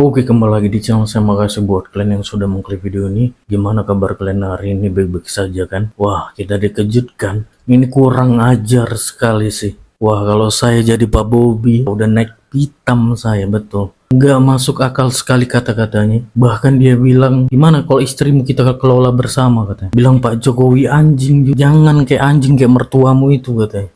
Oke, kembali lagi di channel saya. Makasih buat kalian yang sudah mengklik video ini. Gimana kabar kalian hari ini? Baik-baik saja kan? Wah, kita dikejutkan. Ini kurang ajar sekali sih. Wah, kalau saya jadi Pak Bobi, udah naik pitam saya, betul. Nggak masuk akal sekali kata-katanya. Bahkan dia bilang, gimana kalau istrimu kita kelola bersama, katanya. Bilang Pak Jokowi anjing, jangan kayak anjing kayak mertuamu itu, katanya.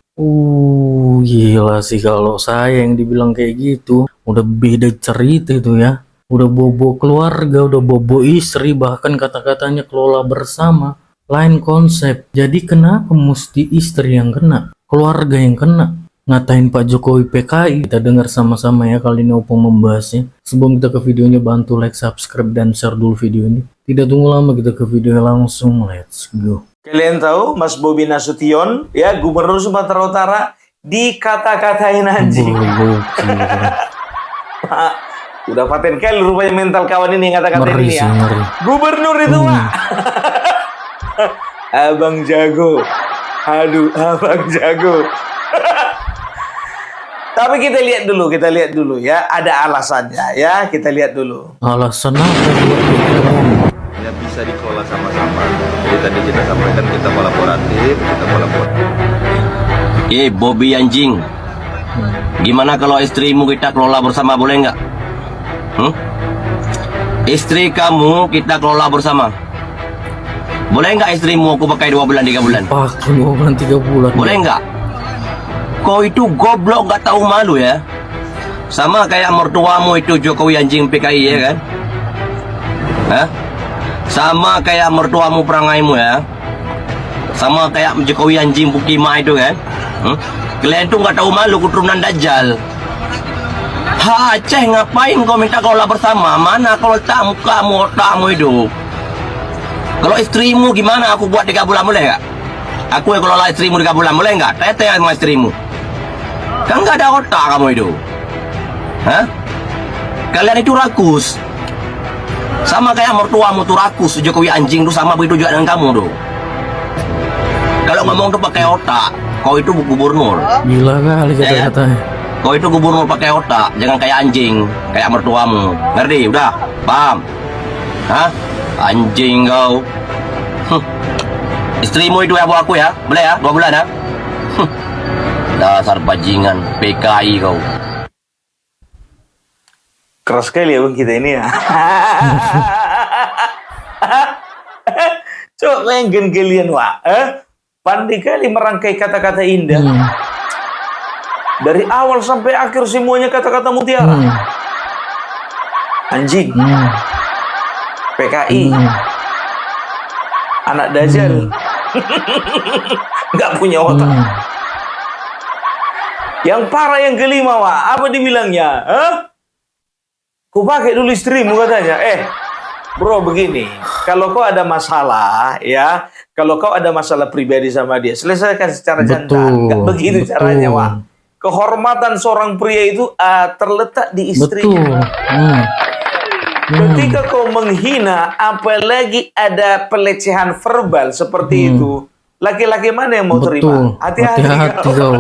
Gila sih kalau saya yang dibilang kayak gitu. Udah beda cerita itu ya. Udah bobo keluarga, udah bobo istri, bahkan kata-katanya kelola bersama. Lain konsep. Jadi kenapa mesti istri yang kena? Keluarga yang kena? Ngatain Pak Jokowi PKI. Kita dengar sama-sama ya kali ini Opung membahasnya. Sebelum kita ke videonya, bantu like, subscribe, dan share dulu video ini. Tidak tunggu lama, kita ke video langsung. Let's go. Kalian tahu Mas Bobi Nasution, ya, Gubernur Sumatera Utara, dikata-katain anjing. Udah paten kali rupanya mental kawan ini yang kata-katain ini ya. Gubernur itu, Pak. Abang jago. Aduh, abang jago. Tapi kita lihat dulu ya. Ada alasannya ya, kita lihat dulu. Alasan apa? Ya bisa dikelola sama-sama. Jadi tadi kita sampaikan kita kolaboratif. Bobi anjing. Gimana kalau istrimu kita kelola bersama, boleh nggak? Istri kamu kita kelola bersama. Boleh nggak istrimu aku pakai 2 bulan 3 bulan? Pakai 2 bulan 3 bulan. Boleh nggak? Kau itu goblok nggak tahu malu ya. Sama kayak mertuamu itu Jokowi anjing PKI ya kan? Hah? Sama kayak mertuamu perangaimu ya. Sama kayak Jokowi anjing Bukima itu kan. Kalian tuh nggak tahu malu, keturunan Dajjal. Aceh, ngapain kau minta kelola bersama? Mana kalau tak mukamu, otakmu itu? Kalau istrimu gimana aku buat 3 bulan, boleh nggak? Aku yang kelola istrimu 3 bulan, boleh nggak? Tete sama istrimu. Kan nggak ada otak kamu itu. Hah? Kalian itu rakus. Sama kayak mertuamu tuh rakus, Jokowi anjing tuh sama begitu juga dengan kamu tuh. Kalau ngomong tuh pakai otak, kau itu gubernur. Gila kali kata-katanya. Kau itu gubernur pakai otak, jangan kayak anjing, kayak mertuamu. Ngerti? Udah? Paham? Hah? Anjing kau. Istrimu itu ya buat aku ya, boleh ya? 2 bulan ya? Dasar bajingan, PKI kau. Keras sekali ya bang kita ini ya. Coba yang kalian wah, pandai kali merangkai kata-kata indah. Dari awal sampai akhir semuanya kata-kata mutiara. Anjing, PKI, anak Dajjal, nggak punya otak. Yang parah yang kelima wah, apa dibilangnya? Ku pakai dulu istrimu katanya. Bro begini, kalau kau ada masalah ya, kalau kau ada masalah pribadi sama dia, selesaikan secara jantan. Nggak begitu caranya, Wak. Kehormatan seorang pria itu terletak di istrinya. Ketika kau menghina, apalagi ada pelecehan verbal seperti itu, laki-laki mana yang mau terima? Hati-hati kau.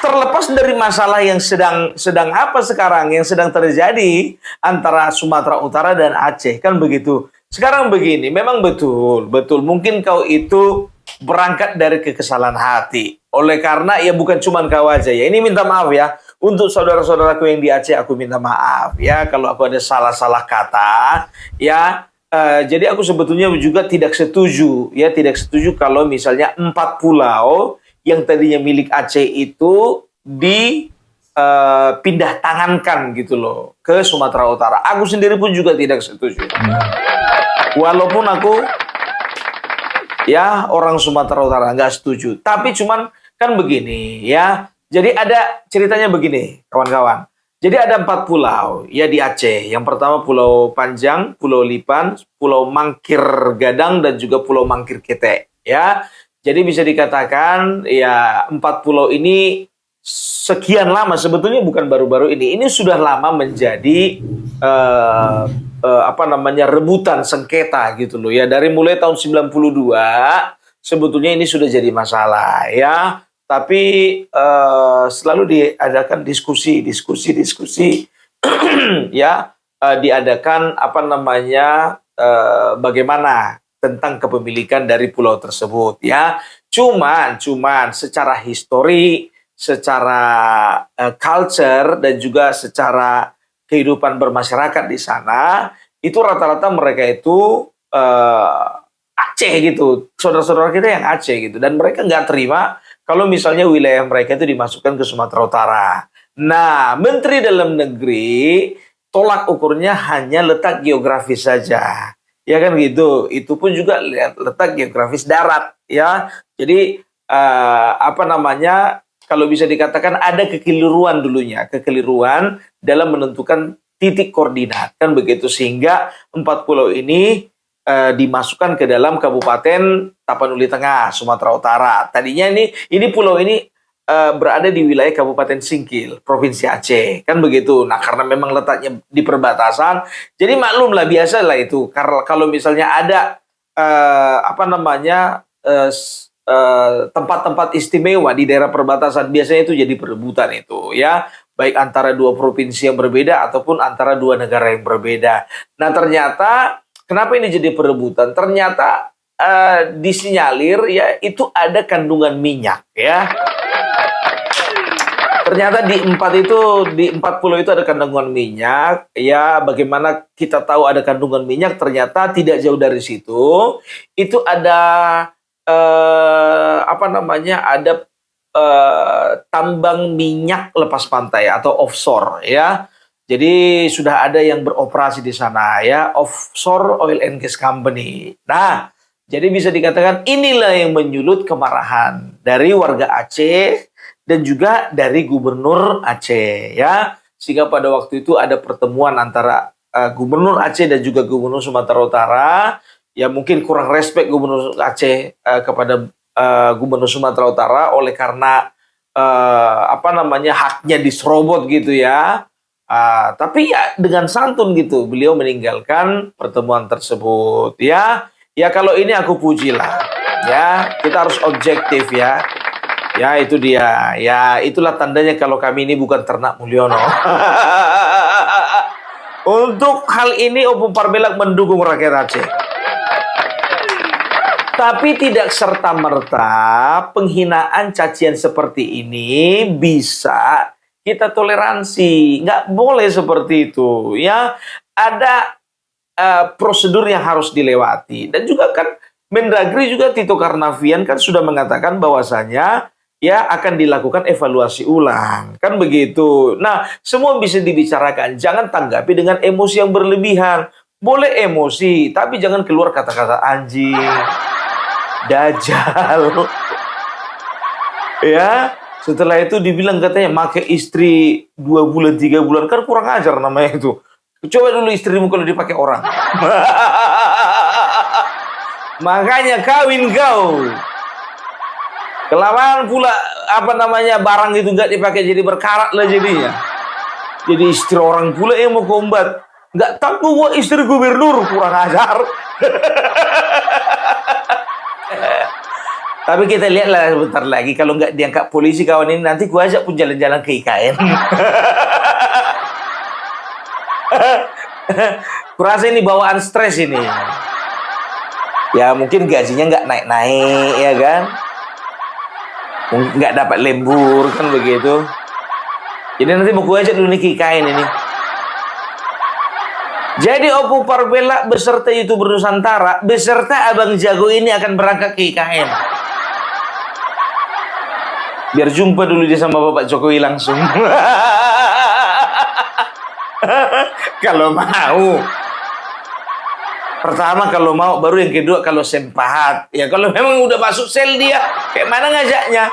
Terlepas dari masalah yang sedang apa sekarang, yang sedang terjadi antara Sumatera Utara dan Aceh, kan begitu. Sekarang begini, memang betul mungkin kau itu berangkat dari kekesalan hati. Oleh karena ya bukan cuma kau aja ya. Ini minta maaf ya untuk saudara-saudaraku yang di Aceh, aku minta maaf ya kalau aku ada salah-salah kata ya. Jadi aku sebetulnya juga tidak setuju kalau misalnya 4 pulau yang tadinya milik Aceh itu dipindah tangankan gitu loh ke Sumatera Utara. Aku sendiri pun juga tidak setuju. Walaupun aku ya orang Sumatera Utara nggak setuju. Tapi cuman kan begini ya. Jadi ada ceritanya begini kawan-kawan. Jadi ada 4 pulau ya di Aceh. Yang pertama Pulau Panjang, Pulau Lipan, Pulau Mangkir Gadang, dan juga Pulau Mangkir Kete ya. Jadi bisa dikatakan ya 4 pulau ini sekian lama, sebetulnya bukan baru-baru ini. Ini sudah lama menjadi rebutan sengketa gitu loh ya. Dari mulai tahun 92 sebetulnya ini sudah jadi masalah ya. Tapi selalu diadakan diskusi ya diadakan apa namanya bagaimana tentang kepemilikan dari pulau tersebut ya. Cuman secara histori, secara culture dan juga secara kehidupan bermasyarakat di sana itu rata-rata mereka itu Aceh gitu, saudara-saudara kita yang Aceh gitu, dan mereka nggak terima kalau misalnya wilayah mereka itu dimasukkan ke Sumatera Utara. Nah, Menteri Dalam Negeri tolak ukurnya hanya letak geografis saja. Ya kan gitu. Itu pun juga letak geografis darat ya. Jadi apa namanya? Kalau bisa dikatakan ada kekeliruan dulunya, kekeliruan dalam menentukan titik koordinat kan begitu, sehingga 4 pulau ini dimasukkan ke dalam Kabupaten Tapanuli Tengah, Sumatera Utara. Tadinya ini pulau ini berada di wilayah Kabupaten Singkil, Provinsi Aceh, kan begitu. Nah, karena memang letaknya di perbatasan, jadi maklumlah biasalah itu. Karena kalau misalnya ada apa namanya tempat-tempat istimewa di daerah perbatasan, biasanya itu jadi perebutan itu, ya, baik antara dua provinsi yang berbeda ataupun antara dua negara yang berbeda. Nah, ternyata kenapa ini jadi perebutan? Ternyata disinyalir ya itu ada kandungan minyak ya. Ternyata di 4 pulau itu ada kandungan minyak ya. Bagaimana kita tahu ada kandungan minyak? Ternyata tidak jauh dari situ itu ada apa namanya? Ada tambang minyak lepas pantai atau offshore ya. Jadi sudah ada yang beroperasi di sana ya, offshore oil and gas company. Nah, jadi bisa dikatakan inilah yang menyulut kemarahan dari warga Aceh dan juga dari Gubernur Aceh ya. Sehingga pada waktu itu ada pertemuan antara Gubernur Aceh dan juga Gubernur Sumatera Utara. Ya mungkin kurang respect Gubernur Aceh kepada Gubernur Sumatera Utara oleh karena apa namanya haknya diserobot gitu ya. Tapi ya dengan santun gitu beliau meninggalkan pertemuan tersebut ya. Ya kalau ini aku puji lah ya, kita harus objektif ya. Ya itu dia. Ya itulah tandanya kalau kami ini bukan ternak Mulyono. Untuk hal ini Opung Parbelak mendukung rakyat Aceh. Tapi tidak serta-merta penghinaan cacian seperti ini bisa kita toleransi. Nggak boleh seperti itu ya. Ada prosedur yang harus dilewati. Dan juga kan Mendagri juga Tito Karnavian kan sudah mengatakan bahwasanya ya akan dilakukan evaluasi ulang. Kan begitu. Nah, semua bisa dibicarakan. Jangan tanggapi dengan emosi yang berlebihan. Boleh emosi, tapi jangan keluar kata-kata anjing, dajal. Ya, setelah itu dibilang katanya make istri 2 bulan 3 bulan, kan kurang ajar namanya itu. Coba dulu istrimu kalau dipakai orang. Makanya kawin kau. Kelamaan pula apa namanya barang itu nggak dipakai, jadi berkarat lah jadinya. Jadi istri orang pula yang mau kombat. Nggak tahu gua istri gubernur, kurang ajar. Tapi kita lihatlah sebentar lagi kalau nggak diangkat polisi kawan ini, nanti gua ajak pun jalan-jalan ke IKN. Kurasa ini bawaan stres ini. Ya mungkin gajinya nggak naik-naik ya kan, nggak dapat lembur kan begitu. Jadi nanti mau gue ajak dulu nih ke IKN ini. Jadi Opung Parbelak beserta YouTuber Nusantara beserta Abang Jago ini akan berangkat ke IKN. Biar jumpa dulu dia sama Bapak Jokowi langsung. Kalau mau. Pertama kalau mau, baru yang kedua kalau sempahat. Ya kalau memang udah masuk sel dia, kayak mana ngajaknya?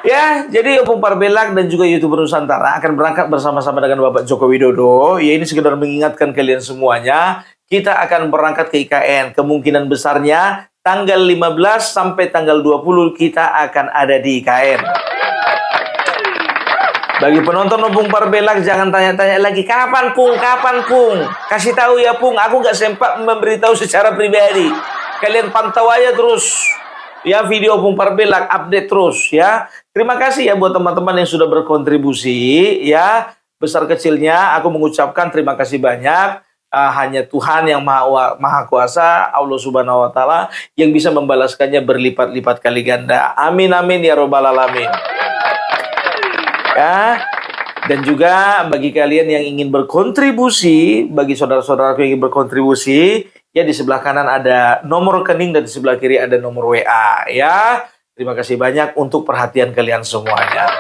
Ya, jadi Opung Parbelak dan juga YouTuber Nusantara akan berangkat bersama-sama dengan Bapak Joko Widodo. Ya ini sekedar mengingatkan kalian semuanya, kita akan berangkat ke IKN. Kemungkinan besarnya tanggal 15 sampai tanggal 20 kita akan ada di IKN. Bagi penonton Opung Parbelak jangan tanya-tanya lagi, kapan Pung, kapan Pung? Kasih tahu ya Pung, aku nggak sempat memberitahu secara pribadi. Kalian pantau aja terus ya video Opung Parbelak, update terus ya. Terima kasih ya buat teman-teman yang sudah berkontribusi ya. besar kecilnya aku mengucapkan terima kasih banyak. Hanya Tuhan yang maha kuasa, Allah Subhanahu wa Ta'ala, yang bisa membalaskannya berlipat-lipat kali ganda. Amin amin ya robbal alamin. Ya. Dan juga bagi kalian yang ingin berkontribusi, bagi saudara-saudara yang ingin berkontribusi, ya di sebelah kanan ada nomor rekening dan di sebelah kiri ada nomor WA. Ya, terima kasih banyak untuk perhatian kalian semuanya.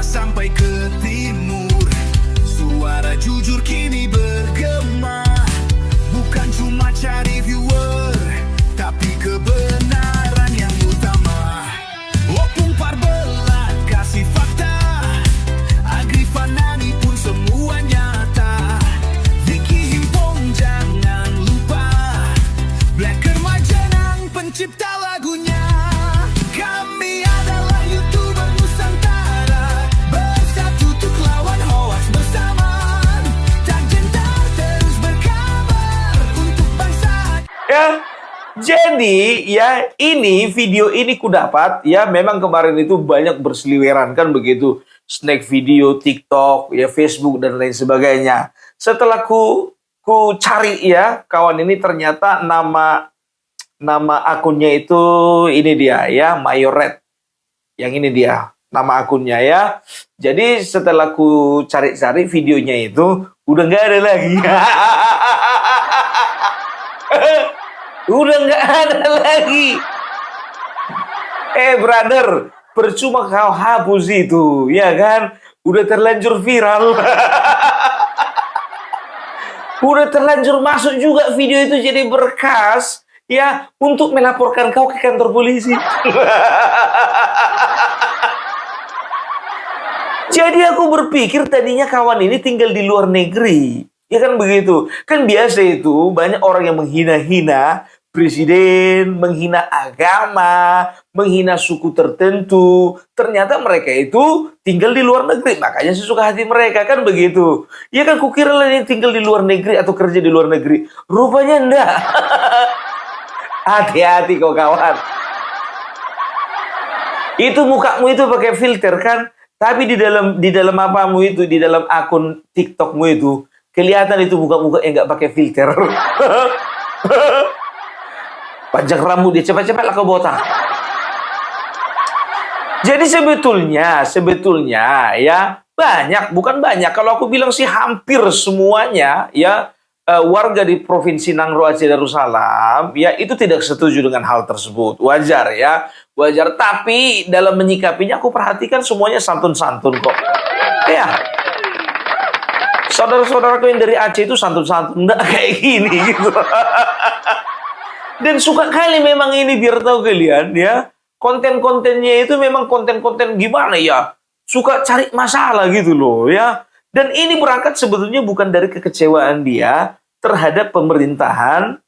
Sampai ke timur, suara jujur kini bergema. Bukan cuma cari viewer, tapi kebenaran yang utama. Opung Parbelat kasih fakta, Agri Fanani pun semua nyata. Vicky Himpong jangan lupa, Blacker Majenang pencipta lagunya. Kami adalah YouTuber Nusantara, bersatu untuk lawan hoax bersama. Tak gentar terus berkabar untuk bangsa. Ya, jadi ya ini video ini ku dapat ya, memang kemarin itu banyak berseliweran kan begitu, snack video, TikTok, ya Facebook dan lain sebagainya. Setelah ku cari ya kawan ini, ternyata nama akunnya itu ini dia ya, Mayoret. Yang ini dia nama akunnya ya. Jadi setelah ku cari-cari videonya itu udah nggak ada lagi. Udah nggak ada lagi. Brother, percuma kau hapus itu, ya kan? Udah terlanjur viral. Udah terlanjur masuk juga video itu jadi berkas, ya, untuk melaporkan kau ke kantor polisi. Jadi aku berpikir tadinya kawan ini tinggal di luar negeri. Ya kan begitu. Kan biasa itu banyak orang yang menghina-hina presiden, menghina agama, menghina suku tertentu. Ternyata mereka itu tinggal di luar negeri. Makanya sesuka hati mereka, kan begitu. Ya kan kukira lah yang tinggal di luar negeri atau kerja di luar negeri. Rupanya enggak. Hati-hati kau kawan. Itu mukamu itu pakai filter kan, tapi di dalam apamu itu, di dalam akun TikTokmu itu kelihatan itu muka-muka yang nggak pakai filter. Panjang rambut dia, cepat-cepat lah kau botak. Jadi sebetulnya ya banyak, bukan banyak. Kalau aku bilang sih hampir semuanya ya, warga di Provinsi Nangro Aceh Darussalam ya itu tidak setuju dengan hal tersebut. Wajar ya, wajar. Tapi dalam menyikapinya aku perhatikan semuanya santun-santun kok. Ya, saudara-saudaraku yang dari Aceh itu santun-santun, enggak kayak gini gitu. Dan suka kali memang ini, biar tahu kalian ya, konten-kontennya itu memang konten-konten gimana ya, suka cari masalah gitu loh ya. Dan ini berangkat sebetulnya bukan dari kekecewaan dia terhadap pemerintahan,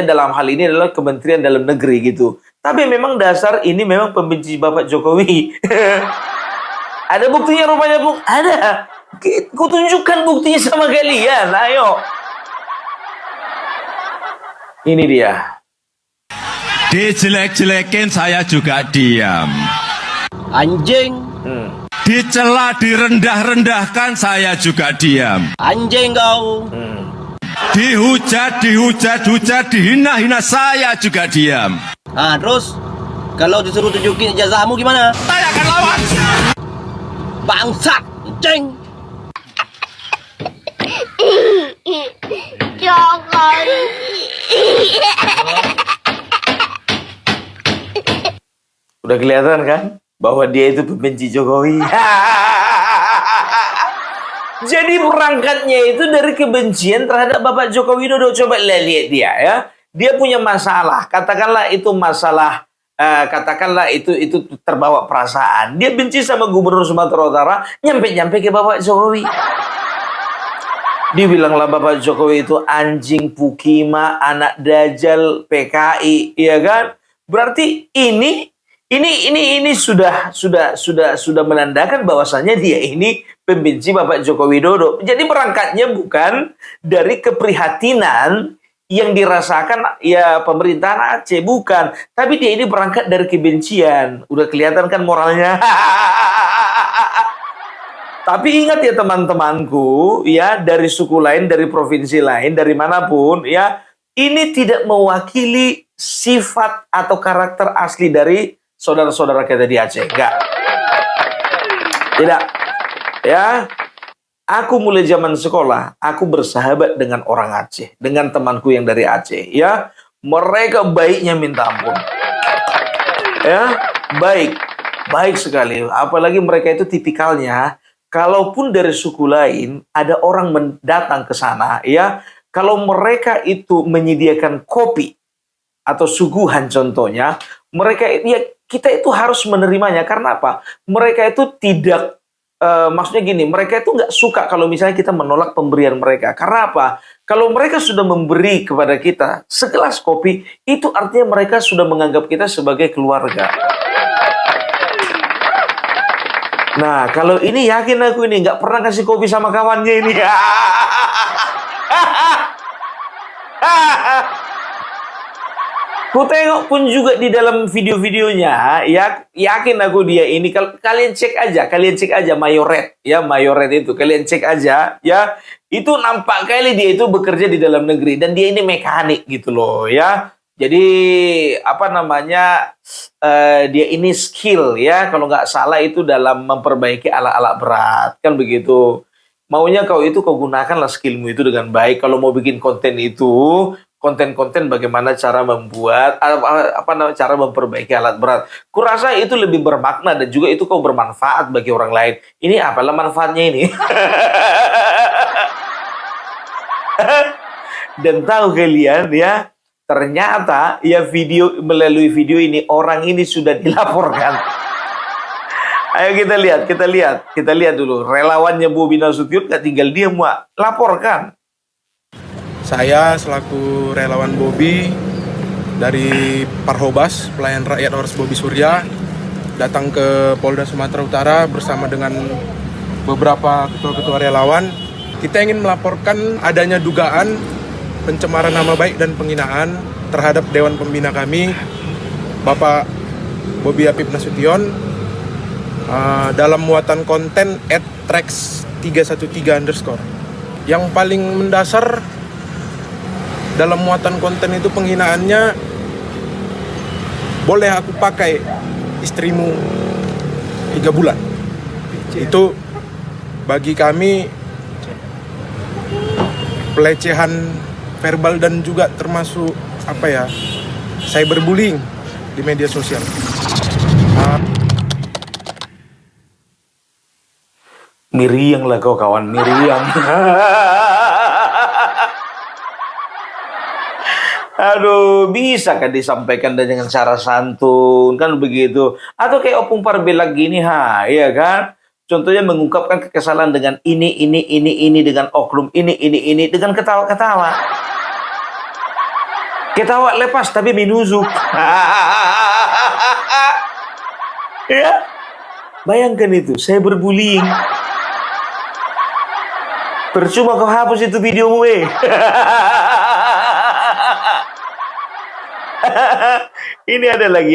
dalam hal ini adalah Kementerian Dalam Negeri gitu. Tapi memang dasar ini memang pembenci Bapak Jokowi. Ada buktinya rupanya, Bung? Ada. Ku tunjukkan buktinya sama kalian, ayo. Ini dia. Dijelek-jelekin saya juga diam. Anjing. Dicela, direndah-rendahkan saya juga diam. Anjing kau. Dihujat, dihina-hina saya juga diam. Nah, terus kalau disuruh tunjukin ijazahmu gimana? Saya akan lawan. Bangsat, anjing. Jangan. Udah kelihatan kan bahwa dia itu pembenci Jokowi. Jadi berangkatnya itu dari kebencian terhadap Bapak Joko Widodo. Coba lihat dia ya. Dia punya masalah. Katakanlah itu masalah, itu terbawa perasaan. Dia benci sama Gubernur Sumatera Utara, nyampe-nyampe ke Bapak Jokowi. Dibilanglah Bapak Jokowi itu anjing Pukima, anak Dajjal, PKI, ya kan? Berarti ini Ini sudah menandakan bahwasannya dia ini pembenci Bapak Joko Widodo. Jadi berangkatnya bukan dari keprihatinan yang dirasakan ya pemerintahan Aceh, bukan. Tapi dia ini berangkat dari kebencian. Udah kelihatan kan moralnya. Tapi ingat ya teman-temanku, ya dari suku lain, dari provinsi lain, dari manapun, ya ini tidak mewakili sifat atau karakter asli dari saudara-saudara kita di Aceh. Enggak. Tidak. Ya. Aku mulai zaman sekolah, aku bersahabat dengan orang Aceh, dengan temanku yang dari Aceh, ya. Mereka baiknya minta ampun. Ya, baik sekali. Apalagi mereka itu tipikalnya, kalaupun dari suku lain ada orang datang ke sana, ya, kalau mereka itu menyediakan kopi atau suguhan contohnya, mereka ya kita itu harus menerimanya. Karena apa? Mereka itu tidak maksudnya gini, mereka itu nggak suka kalau misalnya kita menolak pemberian mereka. Karena apa? Kalau mereka sudah memberi kepada kita segelas kopi, itu artinya mereka sudah menganggap kita sebagai keluarga. Nah, kalau ini yakin aku ini nggak pernah kasih kopi sama kawannya ini. Ku tengok pun juga di dalam video-videonya, ya yakin aku dia ini. Kalian cek aja Mayoret, ya Mayoret itu kalian cek aja, ya itu nampak kali dia itu bekerja di dalam negeri dan dia ini mekanik gitu loh, ya. Jadi apa namanya dia ini skill ya kalau nggak salah itu dalam memperbaiki alat-alat berat kan begitu. Maunya kau gunakanlah skillmu itu dengan baik kalau mau bikin konten itu. Konten-konten bagaimana cara membuat cara memperbaiki alat berat. Kurasa itu lebih bermakna dan juga itu kau bermanfaat bagi orang lain. Ini apalah manfaatnya ini? Dan tahu kalian ya, ternyata ya melalui video ini orang ini sudah dilaporkan. Ayo kita lihat dulu relawannya Bobi Nasution gak tinggal diam, laporkan. Saya selaku relawan Bobi dari Parhobas, pelayan rakyat Ormas Bobi Surya, datang ke Polda Sumatera Utara bersama dengan beberapa ketua-ketua relawan. Kita ingin melaporkan adanya dugaan pencemaran nama baik dan penghinaan terhadap Dewan Pembina kami, Bapak Bobi Apip Nasution, dalam muatan konten @trax313_ Yang paling mendasar dalam muatan konten itu penghinaannya, boleh aku pakai istrimu 3 bulan. Itu bagi kami pelecehan verbal dan juga termasuk cyberbullying di media sosial. Miriang lah kau kawan, miriang. Aduh, bisa kan disampaikan dengan cara santun, kan begitu. Atau kayak Opung Parbelak gini, iya kan? Contohnya mengungkapkan kekesalan dengan ini, dengan oknum ini, dengan ketawa-ketawa. Ketawa lepas, tapi minusuk. Ya, bayangkan itu, saya berbullying. Percuma kau hapus itu videomu, Ini ada lagi.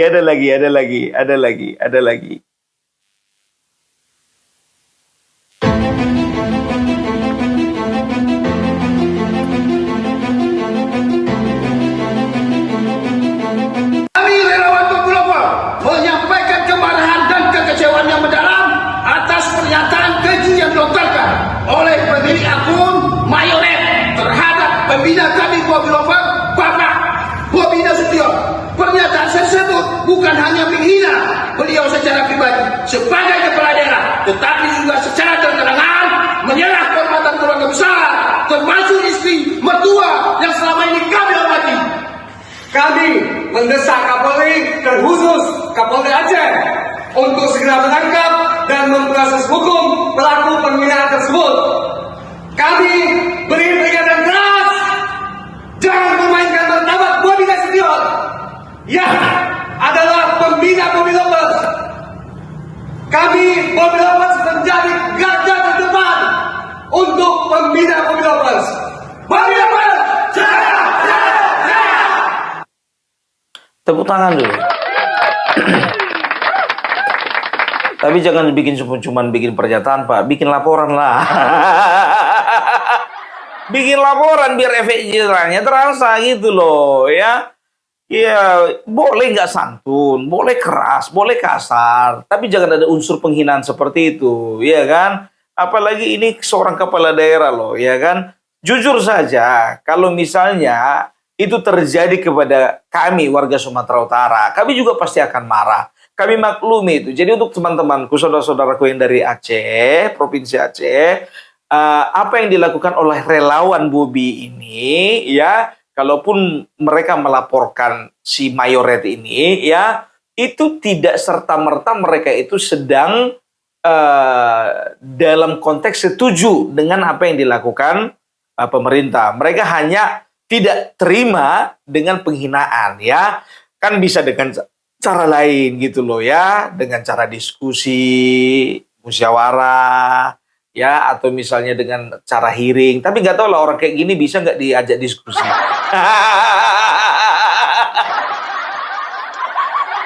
Kami relawan Populover menyampaikan kemarahan dan kekecewaan yang mendalam atas pernyataan keji yang dilontarkan oleh pemilik akun Mayoret terhadap pembina kami Populover, Bapak Bobi Nasution. Pernyataan tersebut bukan hanya menghina beliau secara pribadi sebagai kepala daerah, tetapi juga secara terang-terangan menyerang kehormatan keluarga besar, termasuk istri mertua yang selama ini kami hormati. Kami mendesak Kapolri dan khusus Kapolri Aceh untuk segera menangkap dan memproses hukum pelaku penghinaan tersebut. Kami beri peringatan keras, jangan memainkan martabat Bobi Nasution yang adalah pembina Populover Kami Mobil Lovers menjadi garda terdepan untuk pembina Mobil Lovers. Mobil Lovers, jaya, jaya, jaya! Tepuk tangan dulu. Tapi jangan bikin cuman bikin pernyataan, Pak. Bikin laporan lah. Bikin laporan biar efek jerahnya terasa gitu loh, ya. Ya, boleh nggak santun, boleh keras, boleh kasar, tapi jangan ada unsur penghinaan seperti itu, ya kan? Apalagi ini seorang kepala daerah loh, ya kan? Jujur saja, kalau misalnya itu terjadi kepada kami warga Sumatera Utara, kami juga pasti akan marah. Kami maklumi itu. Jadi untuk teman-temanku, saudara-saudaraku yang dari Aceh, Provinsi Aceh, apa yang dilakukan oleh relawan Bobi ini, ya, kalaupun mereka melaporkan si Mayoret ini, ya, itu tidak serta-merta mereka itu sedang dalam konteks setuju dengan apa yang dilakukan pemerintah. Mereka hanya tidak terima dengan penghinaan, ya. Kan bisa dengan cara lain gitu loh, ya, dengan cara diskusi, musyawarah, ya, atau misalnya dengan cara hearing. Tapi nggak tahu lah orang kayak gini bisa nggak diajak diskusi.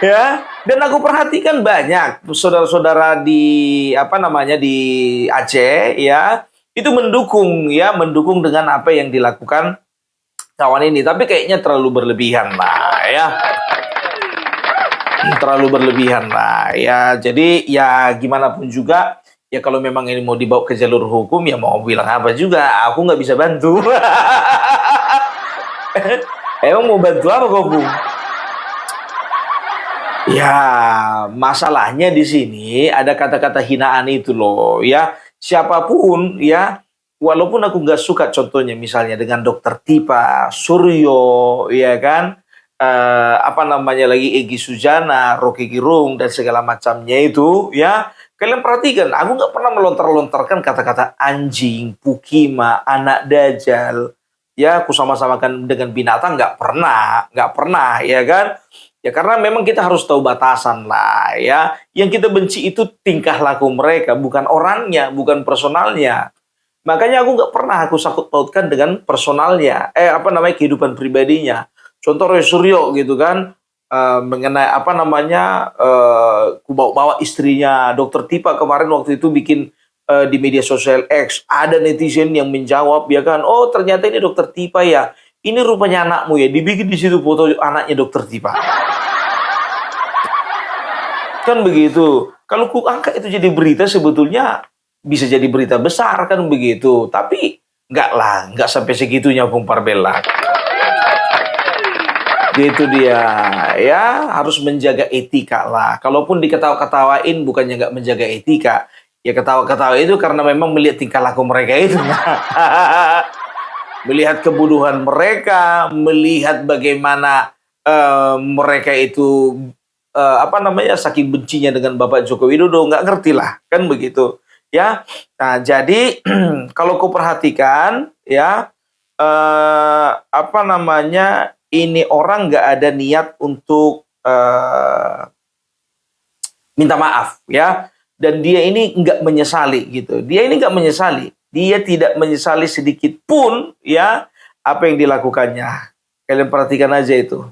Ya, dan aku perhatikan banyak saudara-saudara di di Aceh, ya, itu mendukung, ya, mendukung dengan apa yang dilakukan kawan ini. Tapi kayaknya terlalu berlebihan lah, ya. Terlalu berlebihan lah, ya. Jadi ya gimana pun juga, ya kalau memang ini mau dibawa ke jalur hukum, ya mau bilang apa juga, aku nggak bisa bantu. Emang mau bantu apa kau, Bung? Ya, masalahnya di sini ada kata-kata hinaan itu loh, ya. Siapapun, ya, walaupun aku nggak suka contohnya misalnya dengan Dokter Tipa, Suryo, ya kan, Egy Sujana, Rocky Gerung dan segala macamnya itu, ya, kalian perhatikan, aku nggak pernah melontar-lontarkan kata-kata anjing, pukima, anak dajal, ya, aku sama-samakan dengan binatang, nggak pernah, ya kan, ya, karena memang kita harus tahu batasan lah, ya, yang kita benci itu tingkah laku mereka, bukan orangnya, bukan personalnya. Makanya aku nggak pernah aku sangkut pautkan dengan personalnya, kehidupan pribadinya. Contoh Roy Suryo gitu kan, mengenai bawa istrinya Dokter Tipa kemarin waktu itu bikin di media sosial X, ada netizen yang menjawab, ya kan, oh ternyata ini Dokter Tipa ya, ini rupanya anakmu ya, dibikin di situ foto anaknya Dokter Tipa. Kan begitu. Kalau ku angkat itu jadi berita sebetulnya bisa jadi berita besar kan begitu, tapi nggak sampai segitunya Bung Parbella. Gitu dia, ya, harus menjaga etika lah. Kalaupun diketawa-ketawain bukannya nggak menjaga etika, ya ketawa-ketawa itu karena memang melihat tingkah laku mereka itu. Melihat kebodohan mereka, melihat bagaimana mereka itu saking bencinya dengan Bapak Joko Widodo, nggak ngerti lah, kan begitu, ya. Nah, jadi kalau kau perhatikan, ya, ini orang nggak ada niat untuk minta maaf, ya, dan dia ini nggak menyesali gitu. Dia ini nggak menyesali, dia tidak menyesali sedikit pun, ya, apa yang dilakukannya. Kalian perhatikan aja itu.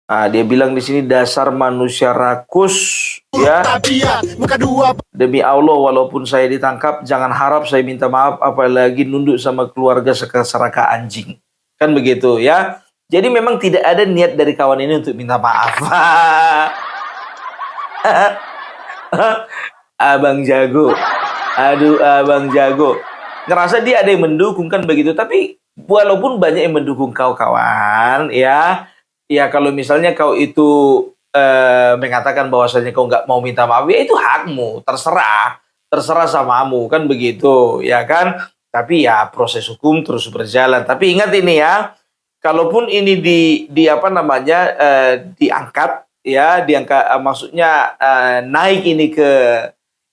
Dia bilang di sini dasar manusia rakus, ya. Demi Allah, walaupun saya ditangkap, jangan harap saya minta maaf, apalagi nunduk sama keluarga sekeraka anjing. Kan begitu, ya. Jadi memang tidak ada niat dari kawan ini untuk minta maaf. Abang jago. Aduh, abang jago. Ngerasa dia ada yang mendukung, kan begitu. Tapi walaupun banyak yang mendukung kau kawan, ya. Ya kalau misalnya kau itu mengatakan bahwasanya kau nggak mau minta maaf, ya itu hakmu, terserah samamu, kan begitu, ya kan. Tapi ya proses hukum terus berjalan. Tapi ingat ini ya, kalaupun ini diangkat, ya, maksudnya naik ini ke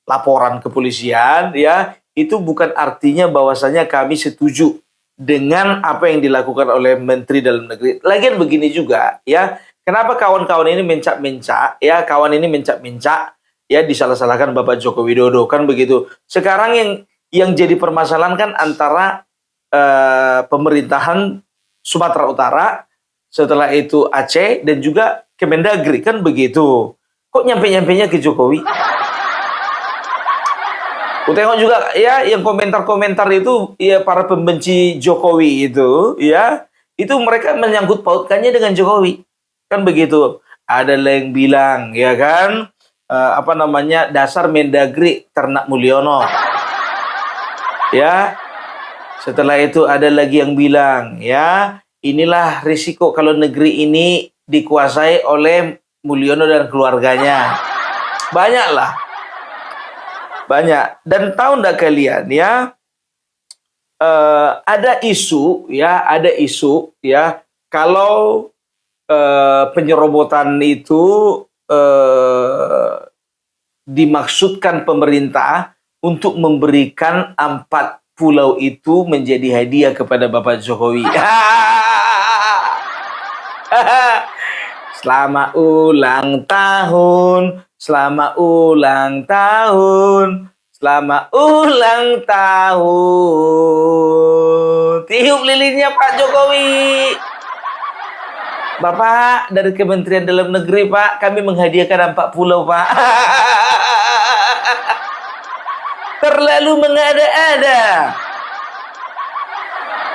laporan kepolisian, ya, itu bukan artinya bahwasanya kami setuju dengan apa yang dilakukan oleh Menteri Dalam Negeri. Lagian begini juga ya, kenapa kawan-kawan ini mencak-mencak ya, ya disalah-salahkan Bapak Joko Widodo kan begitu. Sekarang yang jadi permasalahan kan antara pemerintahan Sumatera Utara, setelah itu Aceh dan juga Kemendagri kan begitu. Kok nyampe-nyampenya ke Jokowi? Aku tengok juga ya yang komentar-komentar itu ya para pembenci Jokowi itu ya, itu mereka menyangkut pautkannya dengan Jokowi. Kan begitu. Ada yang bilang ya kan dasar Mendagri ternak Mulyono. Ya. Setelah itu ada lagi yang bilang ya, inilah risiko kalau negeri ini dikuasai oleh Mulyono dan keluarganya. Banyaklah. Banyak. Dan tahu enggak kalian ya, ada isu ya kalau penyerobotan itu dimaksudkan pemerintah untuk memberikan 4 pulau itu menjadi hadiah kepada Bapak Jokowi. Selamat ulang tahun, selamat ulang tahun, selamat ulang tahun. Tiup lilinnya Pak Jokowi. Bapak dari Kementerian Dalam Negeri Pak, kami menghadiahkan 4 pulau Pak. Terlalu mengada-ada.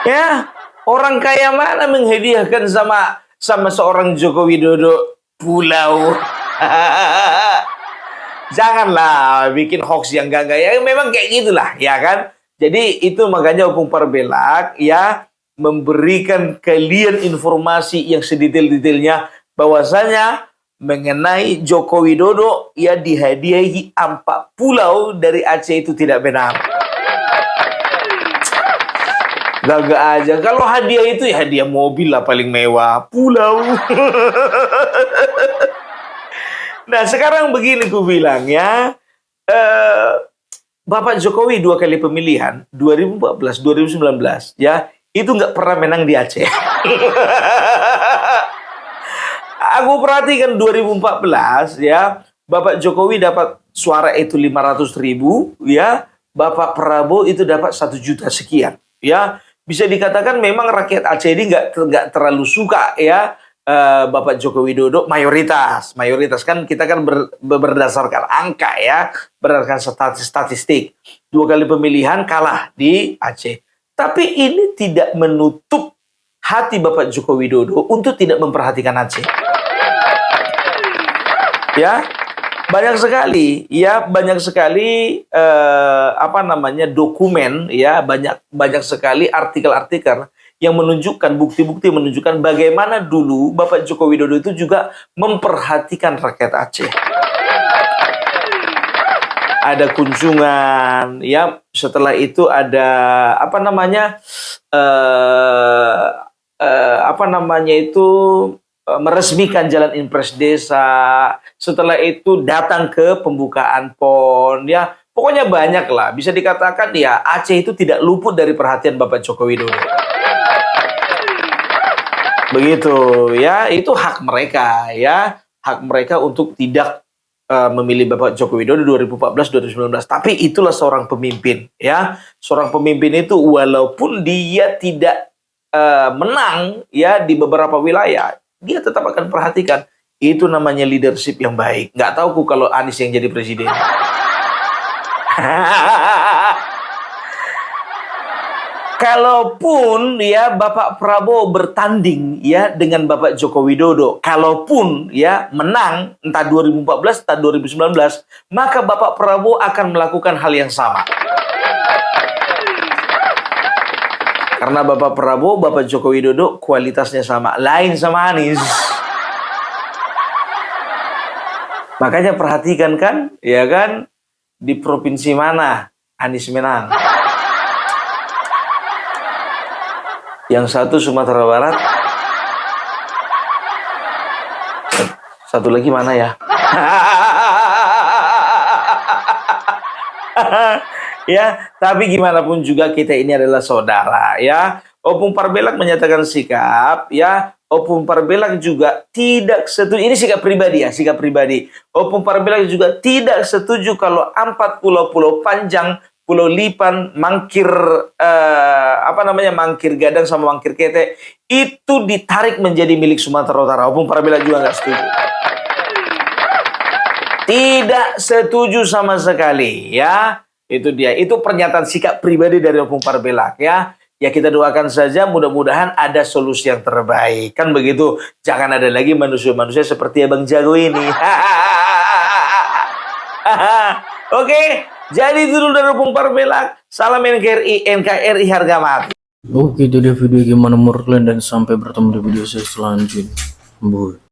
Ya, orang kaya mana menghadiahkan sama seorang Joko Widodo pulau. Janganlah bikin hoax yang enggak ya, memang kayak gitulah ya kan. Jadi itu makanya Opung Parbelak ya memberikan kalian informasi yang sedetail-detailnya bahwasanya mengenai Joko Widodo ya dihadiahi 4 pulau dari Aceh itu tidak benar. Gagak aja. Kalau hadiah itu ya hadiah mobil lah paling mewah. Pulau. Nah sekarang begini ku bilang ya. Bapak Jokowi 2 kali pemilihan. 2014, 2019. Ya. Itu nggak pernah menang di Aceh. Aku perhatikan 2014 ya. Bapak Jokowi dapat suara itu 500.000. Ya. Bapak Prabowo itu dapat 1 juta sekian. Ya. Bisa dikatakan memang rakyat Aceh ini nggak terlalu suka ya Bapak Joko Widodo, mayoritas kan kita kan berdasarkan angka ya, berdasarkan statistik 2 kali pemilihan kalah di Aceh. Tapi ini tidak menutup hati Bapak Joko Widodo untuk tidak memperhatikan Aceh. Ya. Banyak sekali dokumen ya, banyak sekali artikel-artikel yang menunjukkan bukti-bukti menunjukkan bagaimana dulu Bapak Joko Widodo itu juga memperhatikan rakyat Aceh. Ada kunjungan ya, setelah itu ada meresmikan jalan impres desa. Setelah itu datang ke pembukaan PON ya. Pokoknya banyak lah. Bisa dikatakan ya Aceh itu tidak luput dari perhatian Bapak Joko Widodo. Begitu ya, itu hak mereka ya. Hak mereka untuk tidak memilih Bapak Joko Widodo 2014-2019. Tapi itulah seorang pemimpin ya. Seorang pemimpin itu walaupun dia tidak menang ya di beberapa wilayah, dia tetap akan perhatikan. Itu namanya leadership yang baik. Nggak tahu kalau Anies yang jadi presiden. Kalaupun ya Bapak Prabowo bertanding ya dengan Bapak Joko Widodo, kalaupun ya menang entah 2014 entah 2019, maka Bapak Prabowo akan melakukan hal yang sama. Karena Bapak Prabowo, Bapak Joko Widodo kualitasnya sama, lain sama Anies. Makanya perhatikan kan, ya kan, di provinsi mana Anies menang. Yang satu Sumatera Barat, satu lagi mana ya? Ya, tapi gimana pun juga kita ini adalah saudara ya. Opung Parbelak menyatakan sikap, ya. Opung Parbelak juga tidak setuju. Ini sikap pribadi ya, sikap pribadi. Opung Parbelak juga tidak setuju kalau 4 pulau-pulau Panjang, Pulau Lipan, Mangkir Mangkir Gadang sama Mangkir Kete itu ditarik menjadi milik Sumatera Utara. Opung Parbelak juga nggak setuju. Tidak setuju sama sekali, ya. Itu dia. Itu pernyataan sikap pribadi dari Opung Parbelak, ya. Ya kita doakan saja mudah-mudahan ada solusi yang terbaik. Kan begitu. Jangan ada lagi manusia-manusia seperti Abang Jago ini. Oke, jadi itu dulu dari Opung Parbelak. Salam NKRI harga mati. Oke, itu dia video gimana menurut kalian dan sampai bertemu di video saya selanjutnya. Boy.